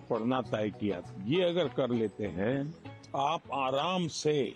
पढ़ना तय किया, ये अगर कर लेते हैं आप आराम से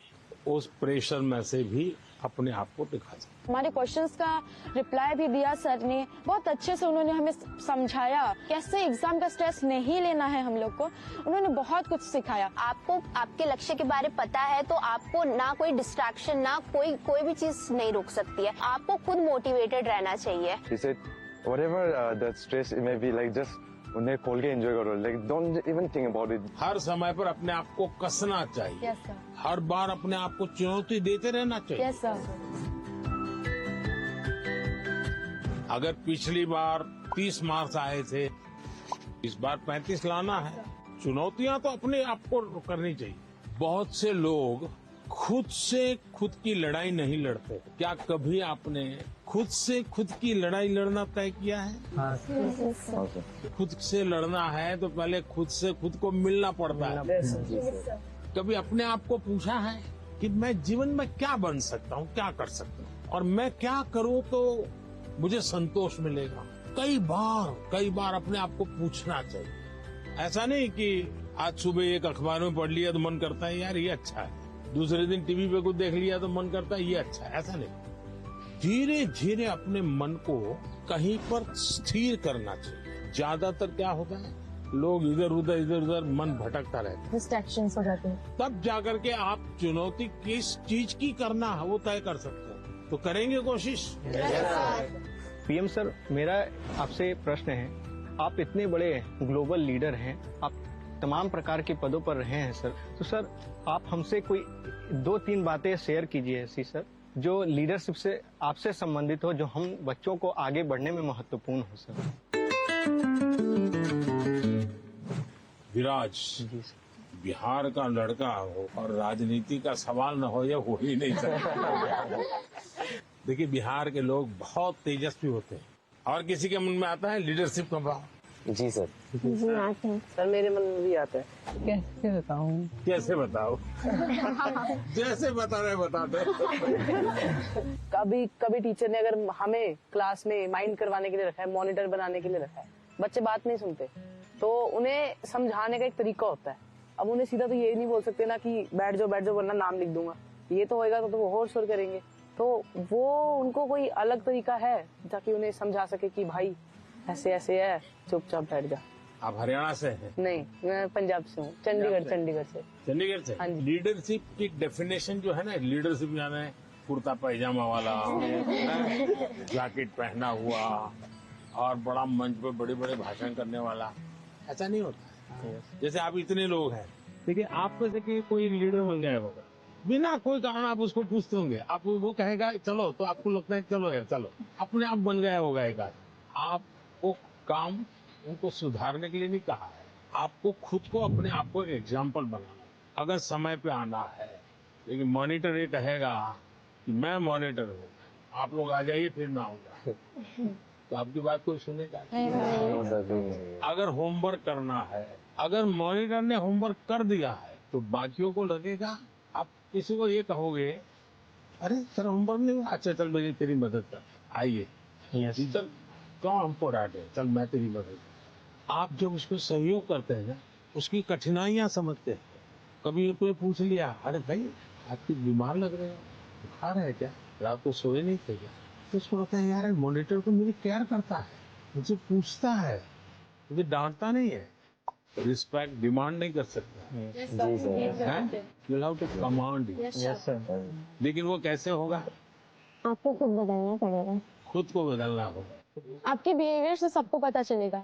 उस प्रेशर में से भी अपने आप को दिखा सकते। हमारे क्वेश्चंस का रिप्लाई भी दिया सर ने, बहुत अच्छे से उन्होंने हमें समझाया कैसे एग्जाम का स्ट्रेस नहीं लेना है हम लोग को। उन्होंने बहुत कुछ सिखाया। आपको आपके लक्ष्य के बारे में पता है तो आपको ना कोई डिस्ट्रैक्शन, ना कोई भी चीज नहीं रोक सकती है। आपको खुद मोटिवेटेड रहना चाहिए। Whatever the stress it may be, like just उन्हें खोल के एंजॉय करो, like don't even think about it. हर समय पर अपने आप को कसना चाहिए। Yes sir. हर बार अपने आप को चुनौती देते रहना चाहिए। Yes sir. अगर पिछली बार 30 मार्क्स आए थे, इस बार 35 लाना है। चुनौतियां तो अपने आप को करनी चाहिए। बहुत से लोग खुद से खुद की लड़ाई नहीं लड़ते। क्या कभी आपने खुद से खुद की लड़ाई लड़ना तय किया है? खुद से लड़ना है तो पहले खुद से खुद को मिलना पड़ता है। कभी अपने आप को पूछा है कि मैं जीवन में क्या बन सकता हूँ, क्या कर सकता हूँ, और मैं क्या करूँ तो मुझे संतोष मिलेगा? कई बार अपने आप को पूछना चाहिए। ऐसा नहीं कि आज सुबह एक अखबार में पढ़ लिया तो मन करता है यार ये अच्छा है, दूसरे दिन टीवी पे कुछ देख लिया तो मन करता है ये अच्छा है। ऐसा नहीं, धीरे धीरे अपने मन को कहीं पर स्थिर करना चाहिए। ज्यादातर क्या होता है, लोग इधर उधर मन भटकता रहता है, डिस्ट्रैक्शंस हो जाते हैं। तब जाकर के आप चुनौती किस चीज की करना है वो तय कर सकते हैं। तो करेंगे कोशिश। पीएम सर, मेरा आपसे प्रश्न है, आप इतने बड़े ग्लोबल लीडर हैं, आप तमाम प्रकार के पदों पर रहे हैं सर, तो सर आप हमसे कोई 2-3 बातें शेयर कीजिए ऐसी सर, जो लीडरशिप से आपसे संबंधित हो, जो हम बच्चों को आगे बढ़ने में महत्वपूर्ण हो सर। विराज बिहार का लड़का हो और राजनीति का सवाल न हो, यह हो ही नहीं सकता। देखिए, बिहार के लोग बहुत तेजस्वी होते हैं और किसी के मन में आता है लीडरशिप का भाव। जी सर। सर मेरे मन में भी आता है। कैसे बताऊं? जैसे बता रहे बता दो। कभी टीचर ने अगर हमें क्लास में माइंड करवाने के लिए रखा है, मॉनिटर बनाने के लिए रखा है, बच्चे बात नहीं सुनते, तो उन्हें समझाने का एक तरीका होता है। अब उन्हें सीधा तो ये नहीं बोल सकते ना कि बैठ जाओ वरना नाम लिख दूंगा, ये तो होएगा तो वो होर शोर करेंगे। तो वो उनको कोई अलग तरीका है ताकि उन्हें समझा सके कि भाई ऐसे ऐसे है, चुपचाप बैठ जा। आप हरियाणा से हैं? नहीं, मैं पंजाब से हूँ, चंडीगढ़ से। चंडीगढ़ से? हाँ जी। लीडरशिप की डेफिनेशन जो है ना, लीडरशिप यानी कुर्ता पैजामा वाला, जैकेट पहना हुआ और बड़ा मंच पे बड़े बड़े भाषण करने वाला, ऐसा नहीं होता। जैसे आप इतने लोग हैं, देखिए आप में से कोई लीडर बन गया होगा, बिना कोई कारण आप उसको पूछते होंगे, आप वो कहेगा चलो, तो आपको लगता है चलो यार चलो, अपने आप बन गया होगा एक आदमी। आपको काम उनको सुधारने के लिए नहीं कहा है, आपको खुद को अपने आप को एक एग्जाम्पल बनाना। अगर समय पे आना है, लेकिन मॉनिटर ये कहेगा कि मैं मॉनिटर हूँ, आप लोग आ जाइए, फिर ना होगा, तो आपकी बात कोई सुनेगा नहीं। अगर होमवर्क करना है, अगर मॉनिटर ने होमवर्क कर दिया है, तो बाकियों को लगेगा, आप किसी को ये कहोगे अरे सर होमवर्क नहीं हुआ, अच्छा चल मैं तेरी मदद कर, आइए चल क्यों हमको डांटे, चल मैं तेरी मदद। आप जब उसको सहयोग करते हैं ना, उसकी कठिनाइयां समझते हैं। कभी कोई पूछ लिया, अरे भाई आपकी बीमार लग रहे हो, बुखार है क्या, रात को सोए नहीं थे क्या, तो उसको लगता है यार मॉनिटर तो मेरी केयर करता है, मुझे पूछता है, मुझे डांटता नहीं है। रिस्पेक्ट डिमांड नहीं कर सकता, यू हैव टू कमांड। लेकिन वो कैसे होगा? आपको खुद बदलना पड़ेगा, खुद को बदलना होगा। आपके बिहेवियर से सबको पता चलेगा।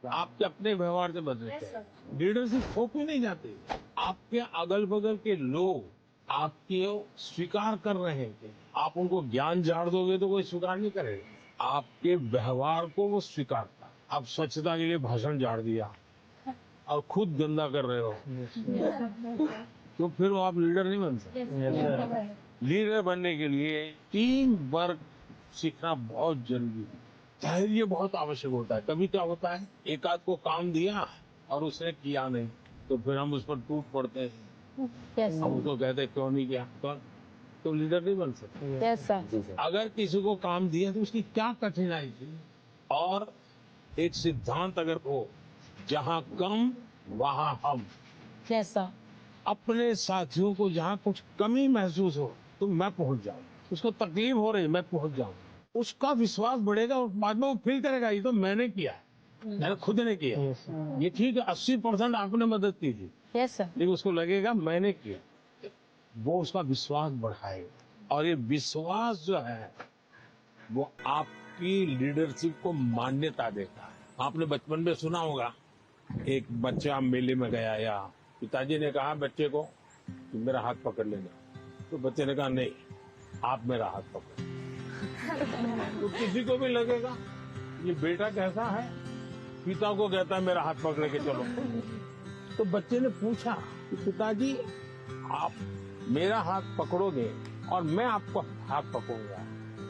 आपके अपने व्यवहार से बदलते हैं। लीडरशिप थोप ही नहीं जाती। आपके अगल बगल के लोग आपके स्वीकार कर रहे हैं, आप उनको ज्ञान झाड़ दोगे तो कोई स्वीकार नहीं करेगा। आपके व्यवहार को वो स्वीकारता। आप स्वच्छता के लिए भाषण झाड़ दिया और खुद गंदा कर रहे हो, तो फिर वो आप लीडर नहीं बन सकते। लीडर बनने के लिए टीम वर्क सीखना बहुत जरूरी है। धैर्य बहुत आवश्यक होता है। कभी क्या होता है, एक आध को काम दिया और उसने किया नहीं, तो फिर हम उस पर टूट पड़ते हैं। हम उसको कहते हैं क्यों नहीं किया, तो लीडर नहीं बन सकते। अगर किसी को काम दिया तो उसकी क्या कठिनाई थी, और एक सिद्धांत अगर हो, जहाँ कम वहां हम जैसा अपने साथियों को जहाँ कुछ कमी महसूस हो तो मैं पहुंच जाऊं, उसको तकलीफ हो रही मैं पहुंच जाऊं, उसका विश्वास बढ़ेगा और बाद में वो फील करेगा ये तो मैंने किया, मैंने खुद ने किया। ये ठीक है 80% आपने मदद की थी, यस सर लेकिन उसको लगेगा मैंने किया, वो उसका विश्वास बढ़ाएगा। और ये विश्वास जो है वो आपकी लीडरशिप को मान्यता देता है। आपने बचपन में सुना होगा, एक बच्चा मेले में गया या पिताजी ने कहा बच्चे को कि मेरा हाथ पकड़ लेना, तो बच्चे ने कहा नहीं आप मेरा हाथ पकड़। तो किसी को भी लगेगा ये बेटा कैसा है, पिता को कहता है मेरा हाथ पकड़ के चलो। तो बच्चे ने पूछा कि पिताजी आप मेरा हाथ पकड़ोगे और मैं आपको हाथ पकड़ूंगा,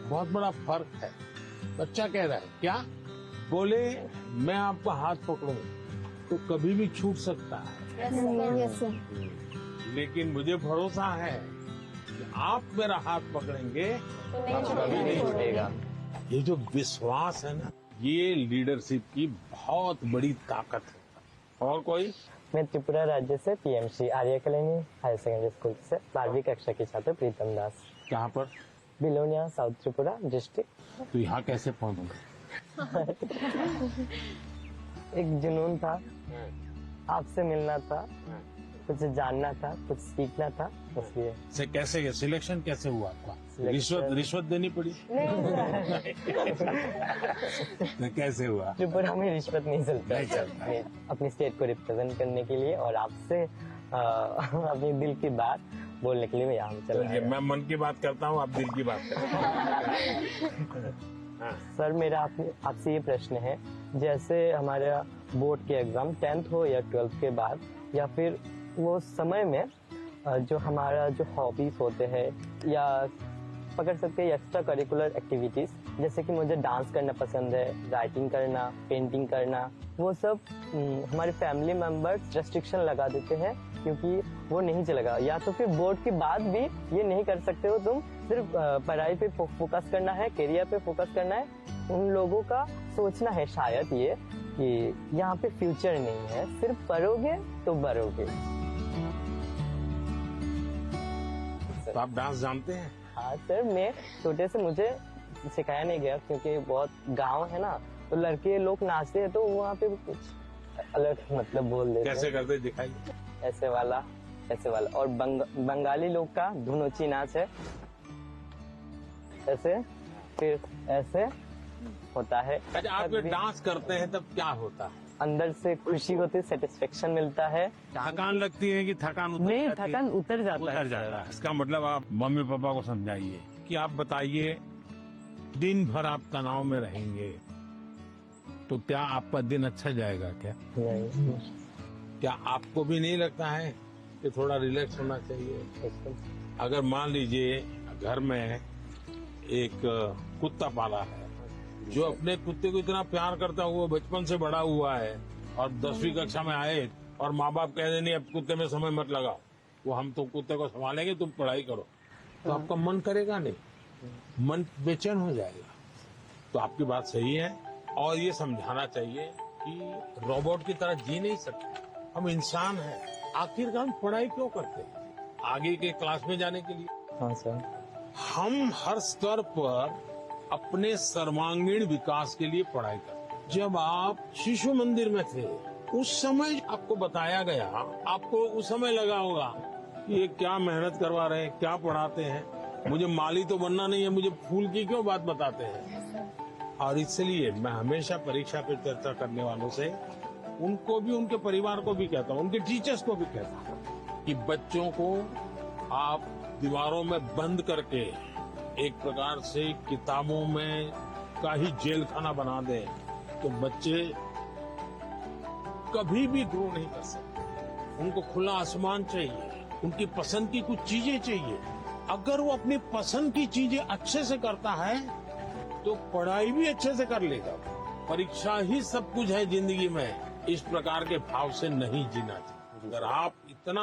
बहुत बड़ा फर्क है। बच्चा कह रहा है क्या? बोले मैं आपका हाथ पकड़ूंगा तो कभी भी छूट सकता है, लेकिन मुझे भरोसा है कि आप मेरा हाथ पकड़ेंगे तो कभी नहीं छूटेगा। ये जो विश्वास है ना, ये लीडरशिप की बहुत बड़ी ताकत है। और कोई? मैं त्रिपुरा राज्य से पीएमसी आर्य कॉलोनी हायर सेकेंडरी स्कूल से 12वीं कक्षा के छात्र प्रीतम दास। कहाँ पर? Belonia south Tripura district. तो यहाँ कैसे पहुँचूंगा? एक जुनून था, आपसे मिलना था, कुछ जानना था, कुछ सीखना था, इसलिए। से कैसे सिलेक्शन कैसे हुआ आपका? Selection- रिश्वत देनी पड़ी? तो कैसे हुआ? त्रिपुरा में रिश्वत नहीं चलता नहीं चलता। नहीं, अपनी स्टेट को रिप्रेजेंट करने के लिए और आपसे अपने दिल की बात बोलने के लिए मैं यहाँ चला चलिए मैं मन की बात करता हूँ, आप दिल की बात करें। हाँ। सर मेरा आपसे ये प्रश्न है, जैसे हमारा बोर्ड के एग्जाम 10th हो या 12th के बाद या फिर वो समय में जो हमारा जो हॉबीज होते हैं या पकड़ सकते हैं एक्स्ट्रा करिकुलर एक्टिविटीज, जैसे कि मुझे डांस करना पसंद है, राइटिंग करना, पेंटिंग करना, वो सब हमारे फैमिली मेंबर्स रेस्ट्रिक्शन लगा देते हैं क्योंकि वो नहीं चलेगा, या तो फिर बोर्ड के बाद भी ये नहीं कर सकते हो तुम, सिर्फ पढ़ाई पे फोकस करना है, करियर पे फोकस करना है। उन लोगों का सोचना है शायद ये कि यहाँ पे फ्यूचर नहीं है, सिर्फ पढ़ोगे तो बढ़ोगे। तो आप डांस जानते हैं? हाँ सर, मैं छोटे से मुझे सिखाया नहीं गया क्योंकि बहुत गांव है ना, तो लड़के लोग नाचते हैं तो वहाँ पे कुछ अलग मतलब बोल देते हैं। कैसे करते दिखाइए? ऐसे वाला, ऐसे वाला। और बंगाली लोग का धुनोची नाच है, ऐसे फिर ऐसे होता है। अच्छा, आप जब डांस करते हैं तब क्या होता है? अंदर से खुशी होती है, सेटिस्फेक्शन मिलता है। थकान लगती है कि थकान उतर नहीं, जाती है? थकान उतर जाता उतर है। जाता है। इसका मतलब आप मम्मी पापा को समझाइए कि आप बताइए दिन भर आप तनाव में रहेंगे तो क्या आपका दिन अच्छा जाएगा क्या? नहीं, क्या आपको भी नहीं लगता है कि थोड़ा रिलैक्स होना चाहिए? एकदम। अगर मान लीजिए घर में एक कुत्ता पाला है जो अपने कुत्ते को इतना प्यार करता हुआ बचपन से बड़ा हुआ है और 10वीं कक्षा में आए और माँ बाप कह दें नहीं अब कुत्ते में समय मत लगाओ, वो हम तो कुत्ते को संभालेंगे, तुम पढ़ाई करो, तो आपका मन करेगा नहीं, मन बेचैन हो जाएगा। तो आपकी बात सही है और ये समझाना चाहिए कि रोबोट की तरह जी नहीं सकते, हम इंसान हैं। आखिरकार हम पढ़ाई क्यों करते हैं? आगे के क्लास में जाने के लिए। हाँ सर। हम हर स्तर पर अपने सर्वांगीण विकास के लिए पढ़ाई करते हैं। जब आप शिशु मंदिर में थे उस समय आपको बताया गया, आपको उस समय लगा होगा कि ये क्या मेहनत करवा रहे हैं, क्या पढ़ाते हैं, मुझे माली तो बनना नहीं है, मुझे फूल की क्यों बात बताते हैं। और इसलिए मैं हमेशा परीक्षा पे चर्चा करने वालों से उनको भी, उनके परिवार को भी कहता हूँ, उनके टीचर्स को भी कहता हूँ कि बच्चों को आप दीवारों में बंद करके एक प्रकार से किताबों में का ही जेल खाना बना दें तो बच्चे कभी भी ग्रो नहीं कर सकते। उनको खुला आसमान चाहिए, उनकी पसंद की कुछ चीजें चाहिए। अगर वो अपनी पसंद की चीजें अच्छे से करता है तो पढ़ाई भी अच्छे से कर लेगा। परीक्षा ही सब कुछ है जिंदगी में, इस प्रकार के भाव से नहीं जीना चाहिए। अगर आप इतना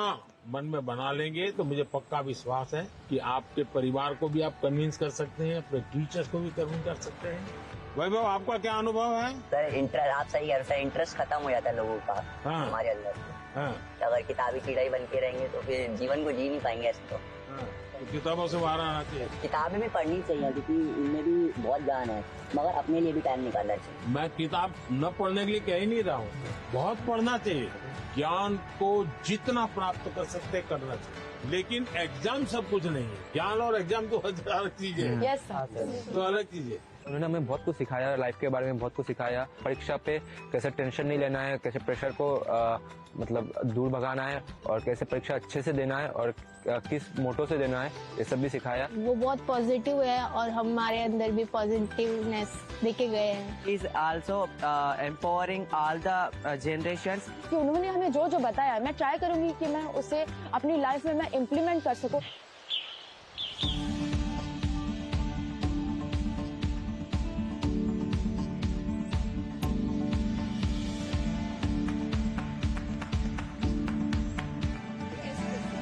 मन में बना लेंगे तो मुझे पक्का विश्वास है कि आपके परिवार को भी आप कन्विंस कर सकते हैं, अपने टीचर्स को भी कन्विंस कर सकते हैं वैभव, आपका क्या अनुभव है? सर इंटरेस्ट, आप सही कह रहे हो सर, इंटरेस्ट खत्म हो जाता है लोगों का हाँ। हमारे अंदर। हाँ, अगर किताबी कीड़ा ही बन के रहेंगे तो फिर जीवन को जी नहीं पाएंगे ऐसे तो। हाँ, तो किताबों से बाहर आना चाहिए। किताबें भी पढ़नी चाहिए क्योंकि इनमें भी बहुत ज्ञान है, मगर अपने लिए भी टाइम निकालना चाहिए। मैं किताब न पढ़ने के लिए कह ही नहीं रहा हूँ, बहुत पढ़ना चाहिए। ज्ञान को जितना प्राप्त कर सकते करना चाहिए, लेकिन एग्जाम सब कुछ नहीं है। ज्ञान और एग्जाम तो अलग चीज है। Yes sir. तो अलग चीज है। उन्होंने हमें बहुत कुछ सिखाया, लाइफ के बारे में बहुत कुछ सिखाया। परीक्षा पे कैसे टेंशन नहीं लेना है, कैसे प्रेशर को मतलब दूर भगाना है, और कैसे परीक्षा अच्छे से देना है, और किस मोटो से देना है, ये सब भी सिखाया। वो बहुत पॉजिटिव है और हमारे अंदर भी पॉजिटिवनेस देखे गए हैं। Is also empowering all the generations. कि उन्होंने हमें जो जो बताया, मैं ट्राई करूंगी कि मैं उसे अपनी लाइफ में मैं इम्प्लीमेंट कर सकूं।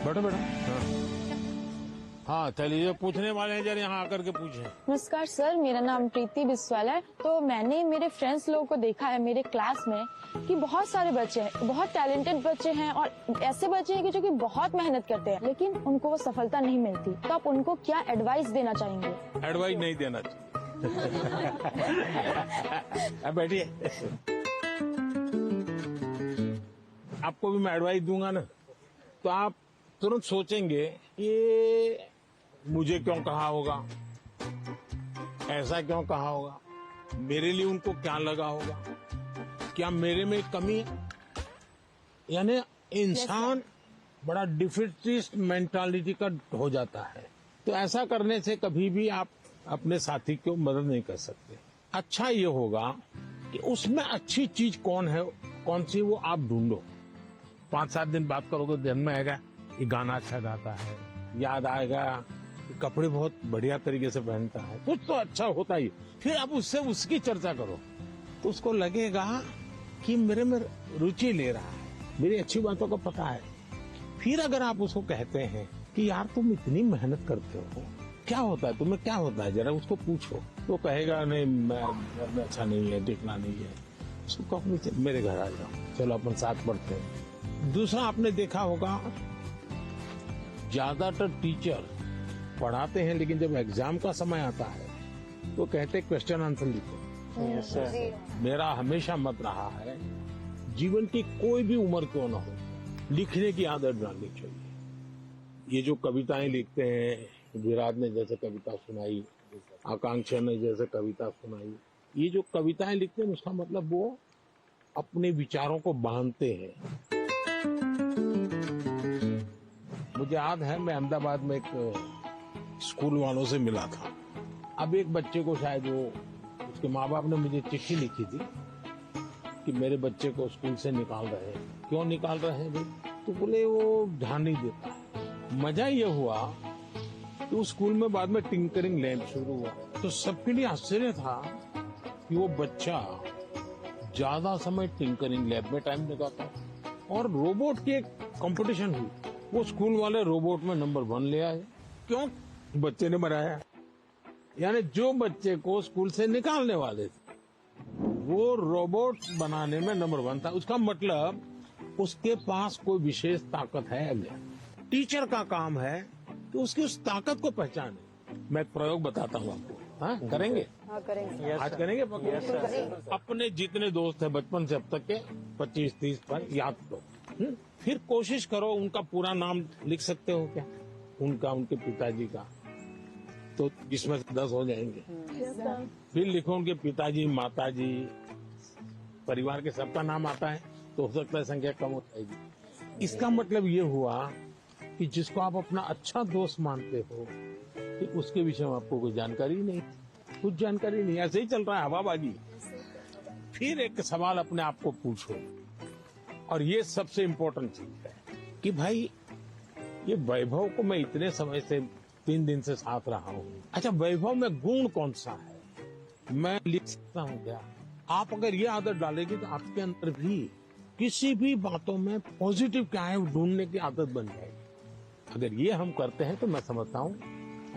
बैठो बैठो। हाँ चलिए, पूछने वाले हैं जरा यहाँ आकर के पूछे। नमस्कार सर, मेरा नाम प्रीति बिस्वाल है। तो मैंने मेरे फ्रेंड्स लोगों को देखा है मेरे क्लास में कि बहुत सारे बच्चे हैं, बहुत टैलेंटेड बच्चे हैं, और ऐसे बच्चे हैं कि जो कि बहुत मेहनत करते हैं, लेकिन उनको वो सफलता नहीं मिलती। तो आप उनको क्या एडवाइस देना चाहेंगे? एडवाइस नहीं देना चाहिए। अब बैठिए। आपको भी मैं एडवाइस दूंगा ना, तो आप तुरंत सोचेंगे ये मुझे क्यों कहा होगा, ऐसा क्यों कहा होगा, मेरे लिए उनको क्या लगा होगा, क्या मेरे में कमी है। यानी इंसान बड़ा डिफिटिस्ट मेंटालिटी का हो जाता है। तो ऐसा करने से कभी भी आप अपने साथी को मदद नहीं कर सकते। अच्छा ये होगा कि उसमें अच्छी चीज कौन है, कौन सी, वो आप ढूंढो। 5-7 दिन बात करोगे, ध्यान में आएगा ये गाना अच्छा गाता है, याद आएगा कपड़े बहुत बढ़िया तरीके से पहनता है, कुछ तो अच्छा होता ही। फिर आप उससे उसकी चर्चा करो तो उसको लगेगा कि मेरे में रुचि ले रहा है, मेरी अच्छी बातों का पता है। फिर अगर आप उसको कहते हैं कि यार तुम इतनी मेहनत करते हो, क्या होता है तुम्हें, क्या होता है, जरा उसको पूछो, तो कहेगा नहीं मैं अच्छा नहीं है, दिखना नहीं है। उसको कहो मेरे घर आ जाओ, चलो अपन साथ पढ़ते हैं। दूसरा, आपने देखा होगा ज्यादातर टीचर पढ़ाते हैं, लेकिन जब एग्जाम का समय आता है तो कहते क्वेश्चन आंसर लिखो। मेरा हमेशा मत रहा है, जीवन की कोई भी उम्र क्यों ना हो, लिखने की आदत डालनी चाहिए। ये जो कविताएं लिखते हैं, विराट ने जैसे कविता सुनाई, आकांक्षा ने जैसे कविता सुनाई, ये जो कविताएं लिखते हैं उसका मतलब वो अपने विचारों को बांधते हैं। मुझे याद है, मैं अहमदाबाद में एक स्कूल वालों से मिला था। अब एक बच्चे को शायद उसके माँ बाप ने मुझे चिट्ठी लिखी थी कि मेरे बच्चे को स्कूल से निकाल रहे हैं। क्यों निकाल रहे हैं भाई? तो बोले वो ध्यान नहीं देता। मजा ये हुआ कि उस स्कूल में बाद में टिंकरिंग लैब शुरू हुआ, तो सबके लिए आश्चर्य था कि वो बच्चा ज्यादा समय टिंकरिंग लैब में टाइम लगाता। और रोबोट की एक कंपटीशन हुई, वो स्कूल वाले रोबोट में नंबर 1 ले आए। क्यों? बच्चे ने बनाया। यानी जो बच्चे को स्कूल से निकालने वाले थे वो रोबोट बनाने में नंबर 1 था। उसका मतलब उसके पास कोई विशेष ताकत है। अगर टीचर का काम है तो उसकी उस ताकत को पहचाने। मैं एक प्रयोग बताता हूँ आपको। हाँ, करेंगे? हाँ करेंगे। आज करेंगे पक्का? अपने जितने दोस्त है बचपन से अब तक के 25-30 पर याद करो। फिर कोशिश करो उनका पूरा नाम लिख सकते हो क्या, उनका, उनके पिताजी का, तो इसमें 10 हो जाएंगे। फिर लिखो उनके पिताजी, माताजी, परिवार के सबका नाम आता है तो हो सकता है संख्या कम हो जाएगी। इसका मतलब ये हुआ कि जिसको आप अपना अच्छा दोस्त मानते हो कि उसके विषय में आपको कोई जानकारी नहीं, कुछ जानकारी नहीं, ऐसे ही चल रहा है हवाबाजी। फिर एक सवाल अपने आप को पूछो, और ये सबसे इम्पोर्टेंट चीज है कि भाई ये वैभव को मैं इतने समय से 3 दिन से साथ रहा हूँ, अच्छा वैभव में गुण कौन सा है, मैं लिख सकता हूँ क्या? आप अगर ये आदत डालेगी तो आपके अंदर भी किसी भी बातों में पॉजिटिव क्या है ढूंढने की आदत बन जाएगी। अगर ये हम करते हैं तो मैं समझता हूँ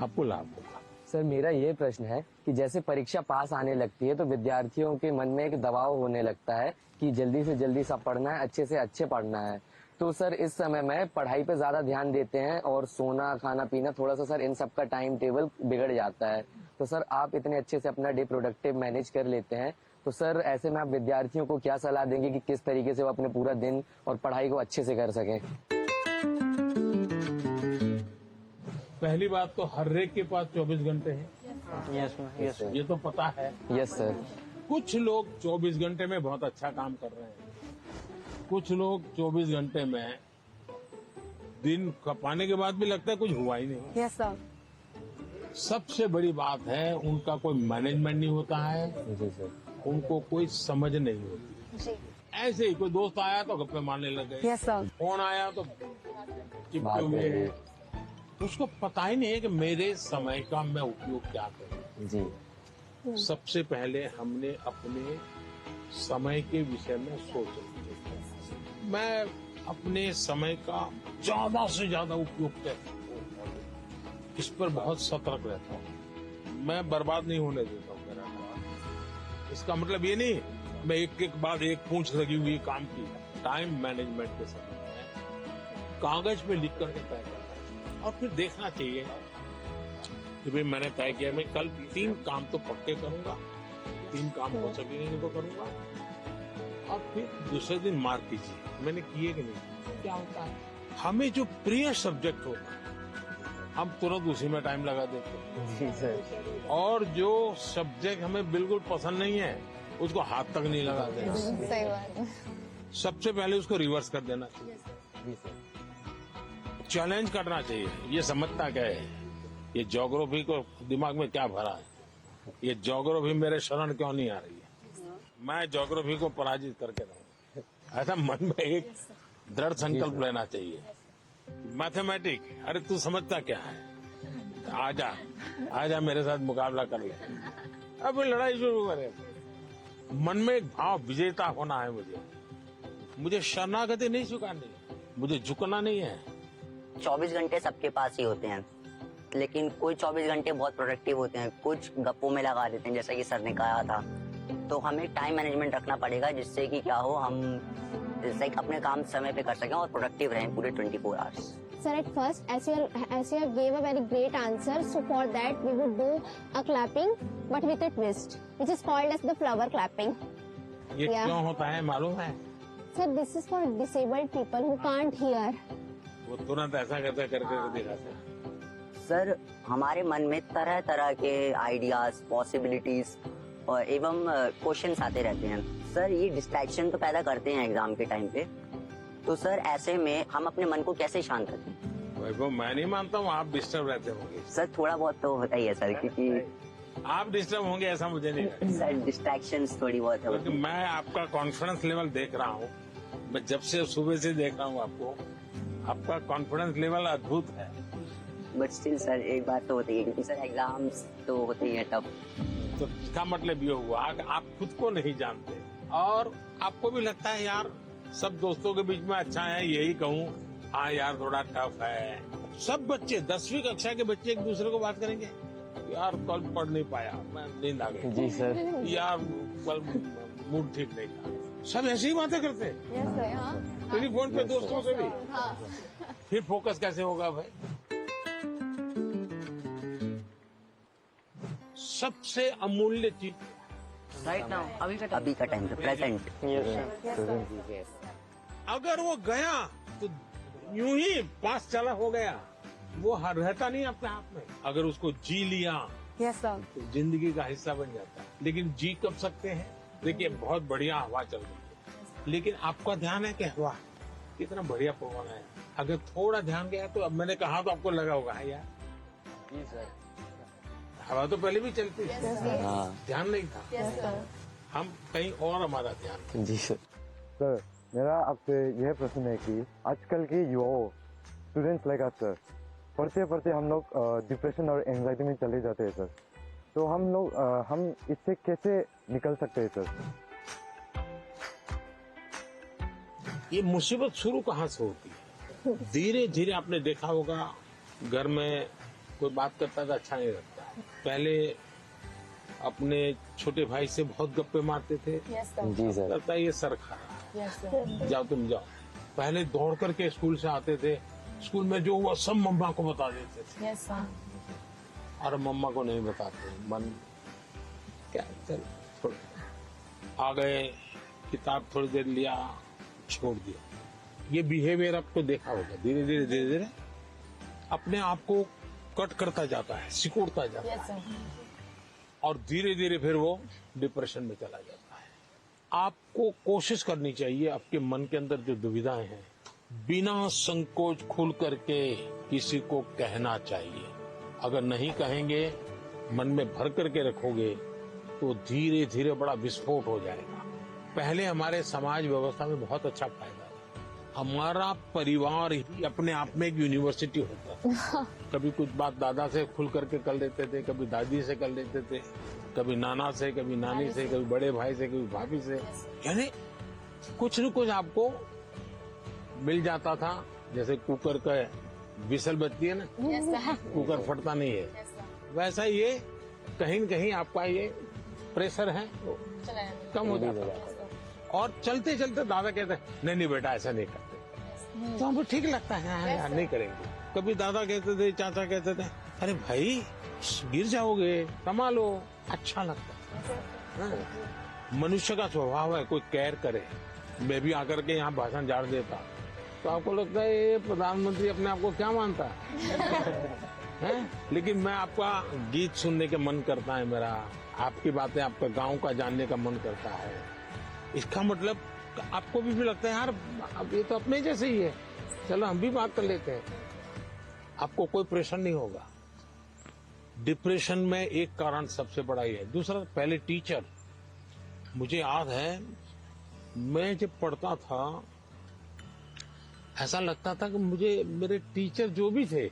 आपको लाभ होगा। सर मेरा ये प्रश्न है कि जैसे परीक्षा पास आने लगती है तो विद्यार्थियों के मन में एक दबाव होने लगता है कि जल्दी से जल्दी सब पढ़ना है, अच्छे से अच्छे पढ़ना है। तो सर इस समय में पढ़ाई पे ज्यादा ध्यान देते हैं और सोना खाना पीना थोड़ा सा सर इन सब का टाइम टेबल बिगड़ जाता है। तो सर आप इतने अच्छे से अपना डे प्रोडक्टिव मैनेज कर लेते हैं, तो सर ऐसे में आप विद्यार्थियों को क्या सलाह देंगे कि किस तरीके से वो अपने पूरा दिन और पढ़ाई को अच्छे से कर सकें? पहली बात तो हर एक के पास 24 घंटे हैं। यस ये तो पता है। Yes sir. कुछ लोग 24 घंटे में बहुत अच्छा काम कर रहे हैं, कुछ लोग 24 घंटे में दिन खपाने के बाद भी लगता है कुछ हुआ ही नहीं। Yes sir. सबसे बड़ी बात है उनका कोई मैनेजमेंट नहीं होता है। जी सर। उनको कोई समझ नहीं होती। जी। ऐसे ही कोई दोस्त आया तो गप्पे मारने लग गए। Yes sir. फोन आया तो चिपके हुए हैं। उसको पता ही नहीं है कि मेरे समय का मैं उपयोग क्या करूं। जी। सबसे पहले हमने अपने समय के विषय में सोचना चाहिए। मैं अपने समय का ज्यादा से ज्यादा उपयोग कैसे करूं, इस पर बहुत सतर्क रहता हूँ। मैं बर्बाद नहीं होने देता हूँ मेरा काम। इसका मतलब ये नहीं मैं एक एक बाद एक पूंछ लगी हुई काम की। टाइम मैनेजमेंट के समय में कागज पे लिख करके तय करना चाहिए और फिर देखना चाहिए कि भाई मैंने तय किया मैं कल 3 काम तो पक्के करूंगा, 3 काम हो सकेंगे तो करूंगा, और फिर दूसरे दिन मार्क कीजिए मैंने किए कि नहीं। क्या होता है हमें जो प्रिय सब्जेक्ट होता है हम तुरंत उसी में टाइम लगा देते हैं। जी सर। और जो सब्जेक्ट हमें बिल्कुल पसंद नहीं है उसको हाथ तक नहीं लगाते हैं। सही बात है। सबसे पहले उसको रिवर्स कर देना चाहिए। जी सर। चैलेंज करना चाहिए। ये समझता क्या है, ये ज्योग्राफी को दिमाग में क्या भरा है, ये ज्योग्राफी मेरे शरण क्यों नहीं आ रही है, मैं ज्योग्राफी को पराजित करके रहूं। ऐसा मन में एक दृढ़ संकल्प लेना चाहिए। मैथमेटिक अरे तू समझता क्या है, आजा मेरे साथ मुकाबला कर ले। अब लड़ाई शुरू करे। मन में एक भाव विजेता होना है। मुझे शरणागति नहीं स्वीकारनी, मुझे झुकना नहीं है। 24 घंटे सबके पास ही होते हैं, लेकिन कोई 24 घंटे बहुत प्रोडक्टिव होते हैं, कुछ गप्पों में लगा देते हैं जैसा कि सर ने कहा था। तो हमें टाइम मैनेजमेंट रखना पड़ेगा जिससे कि क्या हो हम जैसे अपने काम समय पे कर सकें और प्रोडक्टिव रहें पूरे 24 hours. Sir, at first, as you gave a very great answer, so for that we would do a clapping, but with a twist, which is called as the flower clapping. ये क्यों होता है मालूम है? Sir, this is for disabled people who can't hear. वो तुरंत ऐसा करके दिखाते हैं। सर हमारे मन में तरह तरह के आइडियाज, पॉसिबिलिटीज और एवं क्वेश्चंस आते रहते हैं। सर ये डिस्ट्रैक्शन तो पैदा करते हैं एग्जाम के टाइम पे, तो सर ऐसे में हम अपने मन को कैसे शांत रखें? वैभव मैं नहीं मानता हूँ आप डिस्टर्ब रहते होंगे। सर थोड़ा बहुत तो होता ही है सर, क्योंकि आप डिस्टर्ब होंगे ऐसा मुझे नहीं लगता। सर डिस्ट्रैक्शंस थोड़ी बहुत है। क्योंकि मैं आपका कॉन्फिडेंस लेवल देख रहा हूँ, मैं जब से सुबह से देख रहा हूँ आपको, आपका कॉन्फिडेंस लेवल अद्भुत है। बट स्टिल सर एक बात तो होती है, क्योंकि सर एग्जाम्स तो होते ही है टफ। तो इसका मतलब ये हुआ कि आप खुद को नहीं जानते और आपको भी लगता है यार सब दोस्तों के बीच में अच्छा है, यही कहूँ हाँ यार थोड़ा टफ है। सब बच्चे 10वीं कक्षा के बच्चे एक दूसरे को बात करेंगे, यार कल पढ़ नहीं पाया, मैं नींद आ गई। जी सर। यार कल मूड ठीक नहीं था। सब ऐसी ही बातें करते हैं टेलीफोन पे दोस्तों से भी। फिर फोकस कैसे होगा भाई? सबसे अमूल्य चीज राइट नाउ अभी का टाइम प्रेजेंट। अगर वो गया तो यूं ही पास चला हो गया, वो रहता नहीं अपने हाथ में। अगर उसको जी लिया तो जिंदगी का हिस्सा बन जाता है। लेकिन जी कब सकते हैं? देखिए बहुत बढ़िया हवा चल रही है, लेकिन आपका ध्यान है कि हवा कितना बढ़िया पवन है। अगर थोड़ा ध्यान गया तो अब मैंने कहा तो आपको लगा होगा यार जी सर। हवा तो पहले भी चलती थी, हाँ। ध्यान नहीं था। हम कहीं और हमारा ध्यान। जी सर। सर मेरा आपसे यह प्रश्न है कि आजकल के युवाओं स्टूडेंट्स लाइक अस सर, पढ़ते पढ़ते हम लोग डिप्रेशन और एंजाइटी में चले जाते हैं सर। तो हम इससे कैसे निकल सकते हैं सर? ये मुसीबत शुरू कहाँ से होती है? धीरे धीरे आपने देखा होगा घर में कोई बात करता है तो अच्छा नहीं लगता है, पहले अपने छोटे भाई से बहुत गप्पे मारते थे। Yes sir. जी सर। लगता है ये सर खा रहा यस सर। है। जाओ तुम जाओ। पहले दौड़ करके स्कूल से आते थे, स्कूल में जो हुआ सब मम्मा को बता देते थे, यस सर। और मम्मा को नहीं बताते। मन क्या, चल छोड़, आ गए, किताब थोड़ी देर लिया, छोड़ दिया। ये बिहेवियर आपको देखा होगा, धीरे धीरे अपने आप को कट करता जाता है, सिकुड़ता जाता यस है, सर। और धीरे धीरे फिर वो डिप्रेशन में चला जाता है। आपको कोशिश करनी चाहिए, आपके मन के अंदर जो दुविधाएं हैं, बिना संकोच खुल करके किसी को कहना चाहिए। अगर नहीं कहेंगे, मन में भर करके रखोगे, तो धीरे धीरे बड़ा विस्फोट हो जाएगा। पहले हमारे समाज व्यवस्था में बहुत अच्छा फायदा था। हमारा परिवार ही अपने आप में एक यूनिवर्सिटी होता था। कभी कुछ बात दादा से खुल करके कर लेते थे, कभी दादी से कर लेते थे, कभी नाना से, कभी नानी से, कभी बड़े भाई से, कभी भाभी से। यानी कुछ न कुछ आपको मिल जाता था। जैसे कुकर का विसल बजती है ना, कुकर फटता नहीं है, वैसा ये कहीं न कहीं आपका ये प्रेशर है वो कम हो जाता है। और चलते चलते दादा कहते हैं नहीं बेटा ऐसा नहीं करते, तो हमको ठीक लगता है, हाँ यार नहीं करेंगे। कभी दादा कहते थे, चाचा कहते थे, अरे भाई गिर जाओगे, संभालो, अच्छा लगता है। हाँ। मनुष्य का स्वभाव है कोई केयर करे। मैं भी आकर के यहाँ भाषण झाड़ देता तो आपको लगता है ये प्रधानमंत्री अपने आप को क्या मानता है? लेकिन मैं आपका गीत सुनने के मन करता है मेरा, आपकी बातें, आपका गांव का जानने का मन करता है। इसका मतलब आपको भी लगता है यार अब ये तो अपने जैसे ही है, चलो हम भी बात कर लेते हैं। आपको कोई प्रेशर नहीं होगा। डिप्रेशन में एक कारण सबसे बड़ा ही है। दूसरा, पहले टीचर, मुझे याद है मैं जब पढ़ता था ऐसा लगता था कि मुझे मेरे टीचर जो भी थे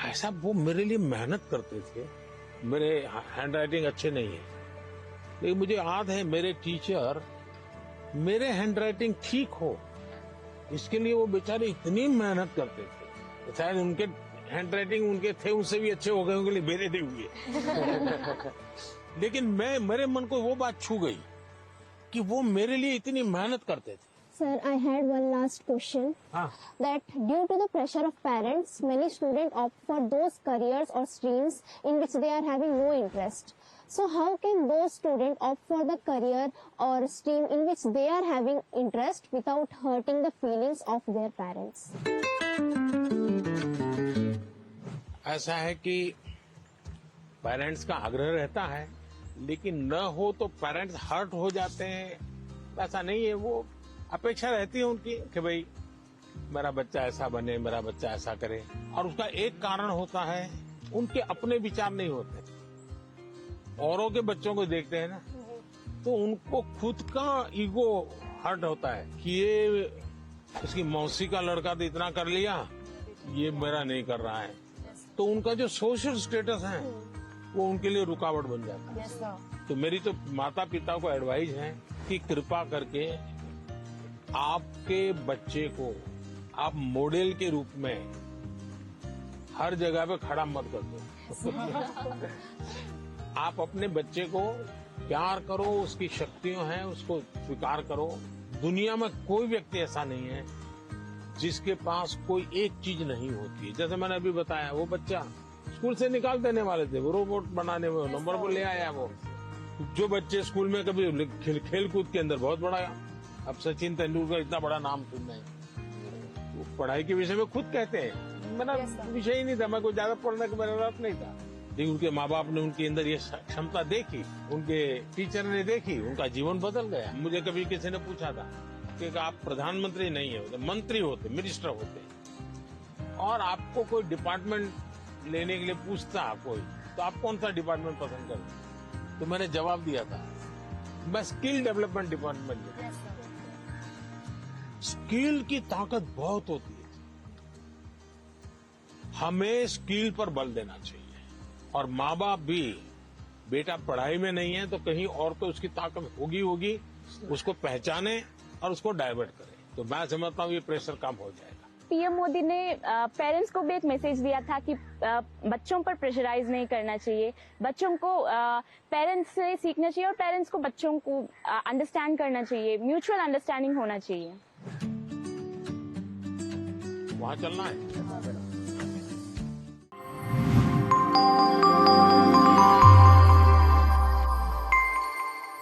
ऐसा वो मेरे लिए मेहनत करते थे। मेरे हैंड राइटिंग अच्छे नहीं है, लेकिन मुझे याद है मेरे टीचर मेरे हैंड राइटिंग ठीक हो इसके लिए वो बेचारे इतनी मेहनत करते थे। शायद उनके हैंड राइटिंग उनके थे उनसे भी अच्छे हो गए होंगे, मेरे नहीं हुए। लेकिन मेरे मन को वो बात छू गई कि वो मेरे लिए इतनी मेहनत करते थे। Sir, I had one last question. That due to the pressure of parents, many students opt for those careers or streams in which they are having no interest. So how can those students opt for the career or stream in which they are having interest without hurting the feelings of their parents? ऐसा है कि parents का आग्रह रहता है, लेकिन न हो तो पेरेंट्स हर्ट हो जाते हैं। ऐसा नहीं है, वो अपेक्षा रहती है उनकी कि भाई मेरा बच्चा ऐसा बने, मेरा बच्चा ऐसा करे। और उसका एक कारण होता है उनके अपने विचार नहीं होते। औरों के बच्चों को देखते हैं ना, तो उनको खुद का ईगो हर्ट होता है कि ये उसकी मौसी का लड़का तो इतना कर लिया, ये मेरा नहीं कर रहा है। तो उनका जो सोशल स्टेटस है वो उनके लिए रुकावट बन जाता है। तो मेरी तो माता पिता को एडवाइस है कि कृपा करके आपके बच्चे को आप मॉडल के रूप में हर जगह पे खड़ा मत कर दो। आप अपने बच्चे को प्यार करो, उसकी शक्तियां हैं उसको स्वीकार करो। दुनिया में कोई व्यक्ति ऐसा नहीं है जिसके पास कोई एक चीज नहीं होती है। जैसे मैंने अभी बताया, वो बच्चा स्कूल से निकाल देने वाले थे, वो रोबोट बनाने में नंबर पर ले आया। वो जो बच्चे स्कूल में कभी खेल कूद के अंदर बहुत बड़ा, अब सचिन तेंदुलकर इतना बड़ा नाम सुन रहे हैं, वो पढ़ाई के विषय में खुद कहते हैं मेरा विषय ही नहीं था, मैं कोई ज्यादा पढ़ने का मेरा रस नहीं था। लेकिन उनके माँ बाप ने उनके अंदर ये क्षमता देखी, उनके टीचर ने देखी, उनका जीवन बदल गया। मुझे कभी किसी ने पूछा था कि आप प्रधानमंत्री नहीं है, मंत्री होते, मिनिस्टर होते, और आपको कोई डिपार्टमेंट लेने के लिए पूछता कोई, तो आप कौन सा डिपार्टमेंट पसंद करते? तो मैंने जवाब दिया था मैं स्किल डेवलपमेंट डिपार्टमेंट। स्किल की ताकत बहुत होती है, हमें स्किल पर बल देना चाहिए। और माँ बाप भी, बेटा पढ़ाई में नहीं है तो कहीं और तो उसकी ताकत होगी, उसको पहचाने और उसको डाइवर्ट करें। तो मैं समझता हूँ ये प्रेशर कम हो जाएगा। पीएम मोदी ने पेरेंट्स को भी एक मैसेज दिया था कि बच्चों पर प्रेशराइज नहीं करना चाहिए, बच्चों को पेरेंट्स से सीखना चाहिए और पेरेंट्स को बच्चों को अंडरस्टैंड करना चाहिए, म्यूचुअल अंडरस्टैंडिंग होना चाहिए। वहाँ चलना है।